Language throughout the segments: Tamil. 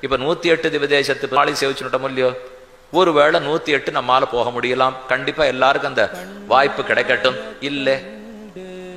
இப்ப 108 திவதேசத்து பெருமாளை சேவிச்சுட்டோம் இல்லையோ, ஒருவேளை 108 நம்மால போக முடியலாம். கண்டிப்பா எல்லாருக்கும் அந்த வாய்ப்பு கிடைக்கட்டும். இல்ல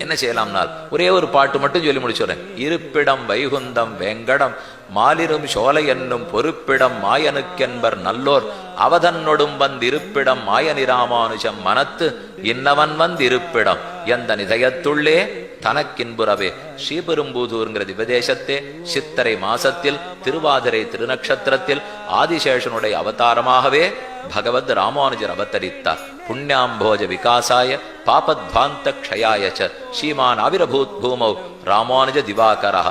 என்ன செய்யலாம்னால் ஒரே ஒரு பாட்டு மட்டும் சொல்லி முடிச்சுறேன். இருப்பிடம் வைகுந்தம் வேங்கடம் மாலிரும் சோலை என்னும் பொறுப்பிடம் மாயனுக்கென்பர் நல்லோர் அவதன்னொடும் வந்திருப்பிடம் மாயனிராமானுஜம் மனத்து இன்னவன் வந்திருப்பிடம் எந்த நிதயத்துள்ளே தனக்கின்புறவே. ஸ்ரீபெரும்புதூர்ங்கிற திவதேசத்தே சித்திரை மாசத்தில் திருவாதிரை திருநக்ஷத்திரத்தில் ஆதிசேஷனுடைய அவதாரமாகவே பகவத் ராமானுஜர் அவதரித்தார். புண்ணியாம்போஜ விகாசாய பாபத்வாந்த க்ஷயாயச்ச ஸ்ரீமான் ஆவிரபூத் பூமௌ ராமானுஜ திவாகரா.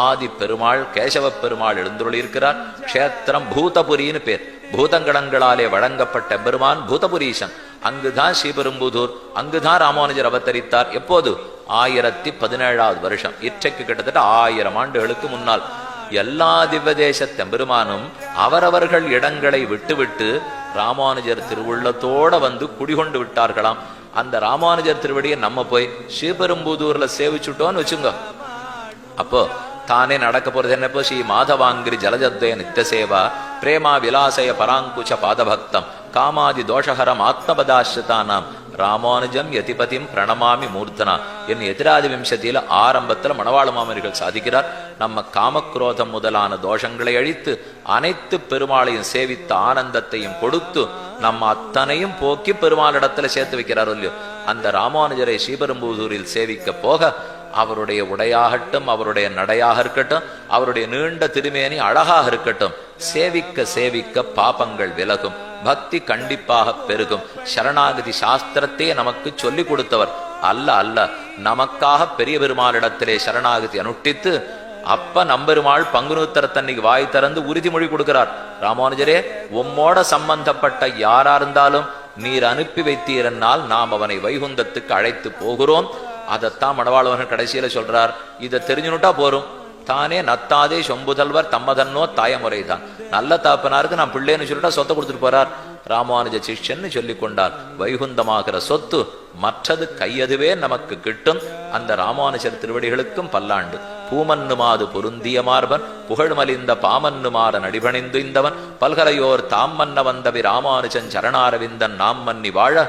ஆதி பெருமாள் கேசவ பெருமாள் எழுந்துள்ளிருக்கிறார். க்ஷேத்திரம் பூதபுரின்னு பேர். பூதங்கடங்களாலே வழங்கப்பட்ட பெருமான் பூதபுரீசன். அங்குதான் ஸ்ரீபெரும்புதூர், அங்குதான் ராமானுஜர் அவதரித்தார். எப்போது? 1017வது வருஷம். இற்றைக்கு கிட்டத்தட்ட 1000 ஆண்டுகளுக்கு முன்னால். எல்லா திவ்வதேச பெருமானும் அவரவர்கள் இடங்களை விட்டுவிட்டு ராமானுஜர் திருவுள்ளத்தோட வந்து குடிகொண்டு விட்டார்களாம். அந்த ராமானுஜர் திருவடியை நம்ம போய் ஸ்ரீபெரும்புதூர்ல சேவிச்சுட்டோன்னு வச்சுங்க. அப்போ தானே நடக்க போறது என்ன? ஸ்ரீ மாதவாங்கிரி ஜலஜத்வய நித்திய சேவா பிரேமா விலாசய பராங்குச்ச பாதபக்தம் காமாதி தோஷஹரம் ஆத்மபதாஸ்ரிதானாம் ராமானுஜம் யதிபதிம் பிரணமாமி மூர்த்தனா. என் எதிராதி விம்சத்தியில ஆரம்பத்துல மணவாள மாமனிகள் சாதிக்கிறார். நம்ம காமக்ரோதம் முதலான தோஷங்களை அழித்து அனைத்து பெருமாளையும் சேவித்த ஆனந்தத்தையும் கொடுத்து நம்ம அத்தனையும் போக்கி பெருமாளிடத்துல சேர்த்து வைக்கிறார் இல்லையோ. அந்த ராமானுஜரை ஸ்ரீபெரும்புதூரில் சேவிக்க போக அவருடைய உடையாகட்டும், அவருடைய நடையாக இருக்கட்டும், அவருடைய நீண்ட திருமேனி அழகாக இருக்கட்டும், சேவிக்க சேவிக்க பாபங்கள் விலகும், பக்தி கண்டிப்பாக பெருகும். சரணாகதி சாஸ்திரத்தையே நமக்கு சொல்லி கொடுத்தவர் அல்ல, நமக்காக பெரிய பெருமாளிடத்திலே சரணாகதி அனுஷ்டித்து அப்ப நம்பெருமாள் பங்குனூத்தரத்தன்னைக்கு வாய் திறந்து உறுதிமொழி கொடுக்கிறார். ராமானுஜரே, உம்மோட சம்பந்தப்பட்ட யாரா இருந்தாலும் நீர் அனுப்பி வைத்தீரனால் நாம் அவனை வைகுந்தத்துக்கு அழைத்து போகிறோம். அதைத்தான் மணவாளவர்கள் கடைசியில சொல்றார். இதை தெரிஞ்சுனுட்டா போரும். தானே நத்தாதே சொம்புதல்வர் தம்மதன்னோ தாயமுறைதான். நல்ல தாப்பனாருக்கு நான் பிள்ளைன்னு சொல்லிட்டா சொத்தை கொடுத்துட்டு போறார். ராமானுஜ சிஷ்யன்னு சொல்லி கொண்டார். வைகுந்தமாகிற சொத்து மற்றது கையதுவே நமக்கு கிட்டும். அந்த ராமானுஜர் திருவடிகளுக்கும் பல்லாண்டு. பூமன்னுமாது பொருந்திய மார்பன் புகழ்மலிந்த பாமன்னுமாற நடிபணிந்து இந்தவன் பல்கலையோர் தாம் மன்ன வந்தவி ராமானுஜன் சரணாரவிந்தன் நாம் மன்னி வாழ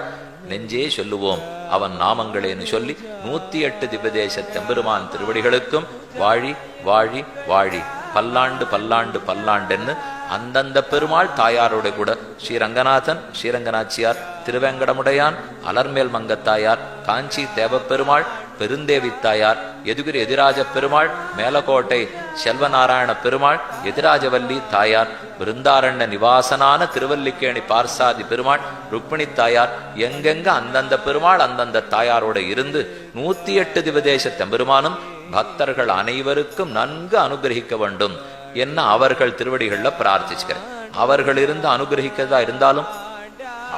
நெஞ்சே சொல்லுவோம் அவன் நாமங்களேன்னு சொல்லி 108 திவ்வதேச தெம்பெருமான் திருவடிகளுக்கும் வாழி வாழி வாழி பல்லாண்டு பல்லாண்டு பல்லாண்டுன்னு அந்தந்த பெருமாள் தாயாரோட கூட ஸ்ரீரங்கநாதன், ஸ்ரீரங்கநாச்சியார், திருவேங்கடமுடையான், அலர்மேல் மங்கத்தாயார், காஞ்சி தேவப்பெருமாள், பெருந்தேவி தாயார், எதுகிரி எதிராஜ பெருமாள், மேலக்கோட்டை செல்வநாராயண பெருமாள், எதிராஜவல்லி தாயார், விருந்தாரண்ய நிவாசனான திருவல்லிக்கேணி பார்சாதி பெருமாள், ருக்மிணி தாயார், எங்கெங்க அந்தந்த பெருமாள் அந்தந்த தாயாரோட இருந்து 108 திவதேச தெம்பெருமானும் பக்தர்கள் அனைவருக்கும் நன்கு அனுகிரகிக்க வேண்டும் என்ன அவர்கள் திருவடிகள்ல பிரார்த்திச்சுக்கிறேன். அவர்கள் இருந்து அனுகிரகிக்கிறதா இருந்தாலும்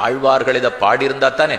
ஆழ்வார்கள் இதை பாடியிருந்தா தானே.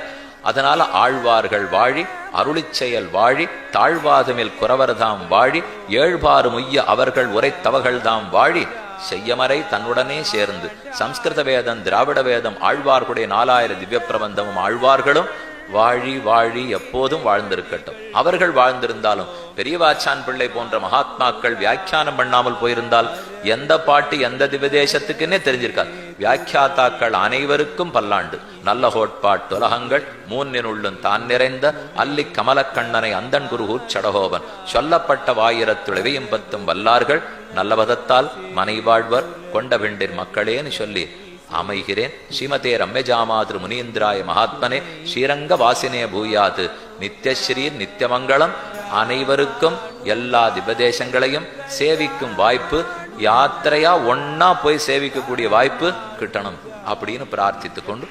அதனால ஆழ்வார்கள் வாழி, அருளிச் செயல் வாழி, தாழ்வாதுமில் குறவர்தாம் வாழி, ஏழ்பாறு முய்ய அவர்கள் உரைத்தவகள்தாம் வாழி, செய்யமறை தன்னுடனே சேர்ந்து சம்ஸ்கிருத வேதம், திராவிட வேதம், ஆழ்வார்களுடைய 4000 திவ்ய பிரபந்தமும் ஆழ்வார்களும் வாழி வாழி எப்போதும் வாழ்ந்திருக்கட்டும். அவர்கள் வாழ்ந்திருந்தாலும் பெரியவாச்சான் பிள்ளை போன்ற மகாத்மாக்கள் வியாக்கியானம் பண்ணாமல் போயிருந்தால் எந்த பாட்டு எந்த திவதேசத்துக்குன்னே தெரிஞ்சிருக்காது. வியாக்கியாத்தாக்கள் அனைவருக்கும் பல்லாண்டு. நல்ல ஹோட்பாட்டுலகங்கள் மூன்னினுள்ளும் தான் நிறைந்த அல்லி கமலக்கண்ணனை அந்தன் குருகூர் சடகோபன் சொல்லப்பட்ட 1000 வல்லார்கள் நல்லபதத்தால் மனை வாழ்வர் கொண்ட வெண்டிர் மக்களேன்னு சொல்லி அமைகிறேன். ஸ்ரீமதே ரம்யஜாமாதிரு முனீந்திராய மகாத்மனே ஸ்ரீரங்க வாசினே பூயாது நித்யஸ்ரீ நித்தியமங்கலம். அனைவருக்கும் எல்லா திவதேசங்களையும் சேவிக்கும் வாய்ப்பு, யாத்திரையா ஒன்னா போய் சேவிக்கக்கூடிய வாய்ப்பு கிட்டணும் அப்படின்னு பிரார்த்தித்துக் கொண்டு